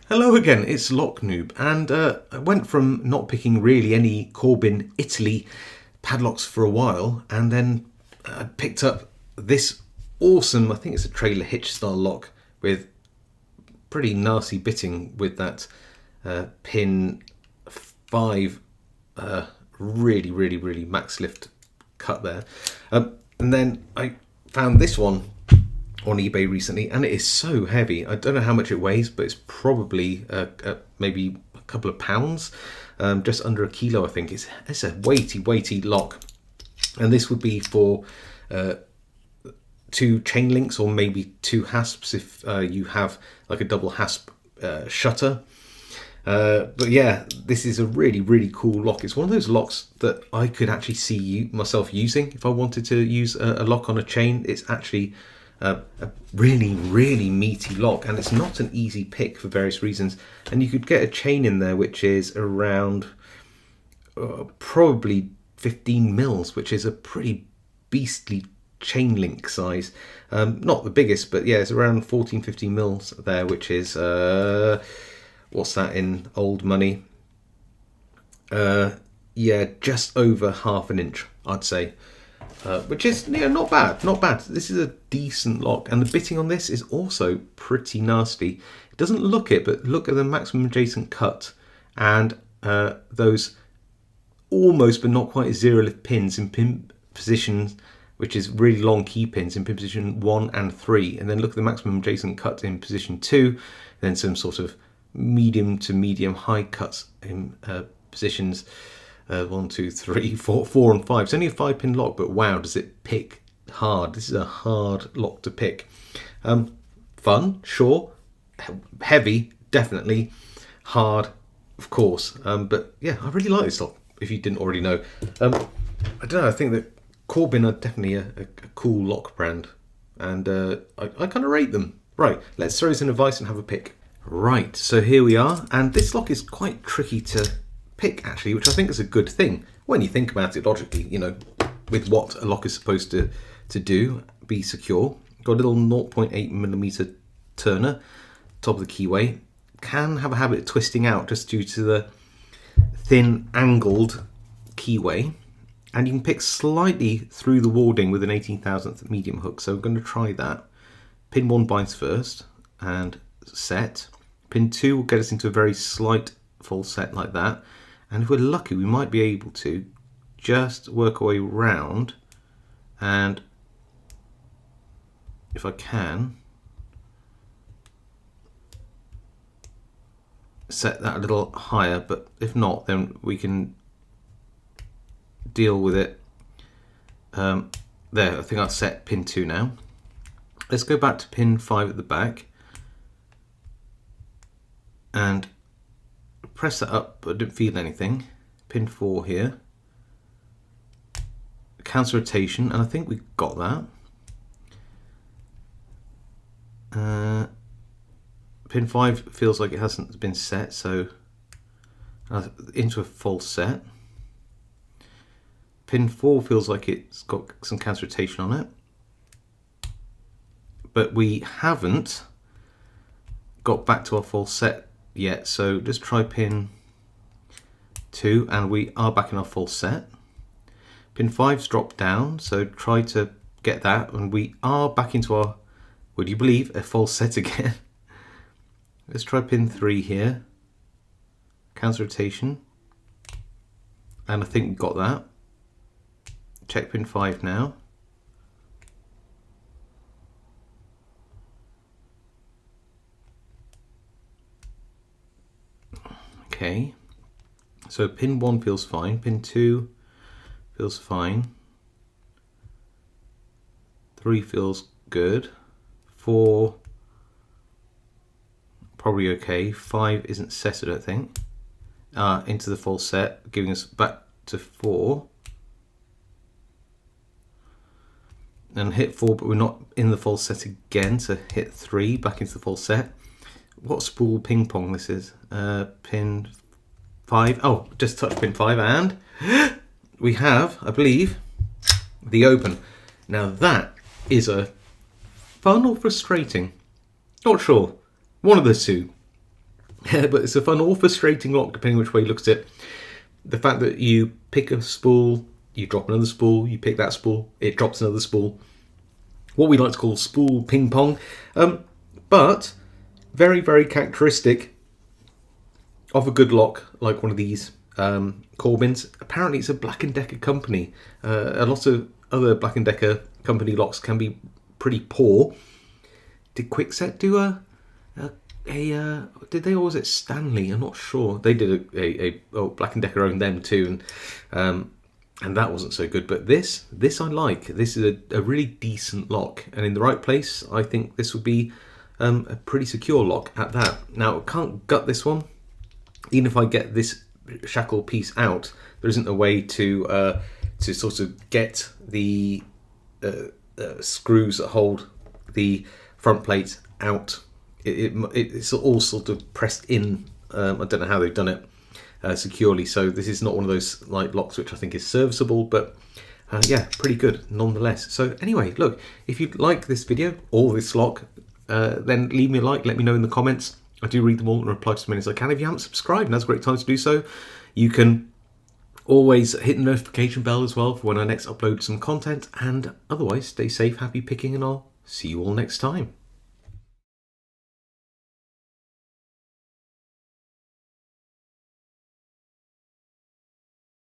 Hello again, it's Noob, and I went from not picking really any Corbin Italy padlocks for a while, and then I picked up this awesome, I think it's a trailer hitch style lock with pretty nasty bitting with that pin 5 really max lift cut there. And then I found this one on eBay recently, and it is so heavy. I don't know how much it weighs, but it's probably maybe a couple of pounds, just under a kilo, I think. It's a weighty lock, and this would be for 2 chain links or maybe 2 hasps if you have like a double hasp shutter. But yeah, this is a really cool lock. It's one of those locks that I could actually see myself using if I wanted to use a lock on a chain. It's actually a really meaty lock, and it's not an easy pick for various reasons. And you could get a chain in there which is around probably 15 mils, which is a pretty beastly chain link size. Not the biggest, but yeah, it's around 14-15 mils there, which is what's that in old money? Yeah, just over half an inch, I'd say. Which is not bad. This is a decent lock, and the bitting on this is also pretty nasty. It doesn't look it, but look at the maximum adjacent cut and those almost but not quite zero lift pins in pin positions, which is really long key pins in pin position 1 and 3, and then look at the maximum adjacent cut in position 2, then some sort of medium to medium high cuts in positions 1, 2, 3, 4 and 5. It's only a 5-pin lock, but wow, does it pick hard. This is a hard lock to pick. Fun, sure. Heavy, definitely. Hard, of course. But yeah, I really like this lock, if you didn't already know. I don't know, I think that Corbin are definitely a cool lock brand, and I kind of rate them. Right, let's throw some advice and have a pick. Right, so here we are, and this lock is quite tricky to pick actually, which I think is a good thing when you think about it logically, with what a lock is supposed to do, be secure. Got a little 0.8mm turner, top of the keyway. Can have a habit of twisting out just due to the thin angled keyway, and you can pick slightly through the warding with an 18,000th medium hook, so I'm going to try that. Pin 1 binds first and set. Pin 2 will get us into a very slight full set like that. And if we're lucky, we might be able to just work our way round, and if I can, set that a little higher, but if not, then we can deal with it. There, I think I've set pin 2 now. Let's go back to pin 5 at the back and press that up, but I didn't feel anything. Pin 4 here. Counter rotation, and I think we got that. Pin 5 feels like it hasn't been set, so into a full set. Pin 4 feels like it's got some counter rotation on it, but we haven't got back to our full set yet, so just try pin 2 and we are back in our full set. Pin 5's dropped down, so try to get that, and we are back into our, would you believe, a full set again. Let's try pin 3 here, counter rotation, and I think we got that. Check pin 5 now. Okay, so pin 1 feels fine, pin 2 feels fine, 3 feels good, 4 probably okay, 5 isn't set I don't think. Into the full set, giving us back to 4. And hit 4, but we're not in the full set again, so hit 3, back into the full set. What spool ping pong this is. Pin 5. Oh, just touch pin 5, and we have, I believe, the open. Now that is a fun or frustrating? Not sure. One of the two. but it's a fun or frustrating lock, depending which way you look at it. The fact that you pick a spool, you drop another spool, you pick that spool, it drops another spool. What we like to call spool ping pong. But very, very characteristic of a good lock, like one of these Corbins. Apparently it's a Black & Decker company. A lot of other Black & Decker company locks can be pretty poor. Did Kwikset do did they, or was it Stanley? I'm not sure. They did Black & Decker owned them too, and that wasn't so good. But this I like. This is a really decent lock, and in the right place, I think this would be a pretty secure lock at that. Now, I can't gut this one. Even if I get this shackle piece out, there isn't a way to sort of get the screws that hold the front plate out. It's all sort of pressed in. I don't know how they've done it securely. So this is not one of those like locks which I think is serviceable, but yeah, pretty good nonetheless. So anyway, look, if you like this video or this lock, then leave me a like. Let me know in the comments. I do read them all and reply to as many as I can. If you haven't subscribed, now's a great time to do so. You can always hit the notification bell as well for when I next upload some content. And otherwise, stay safe, happy picking, and I'll see you all next time.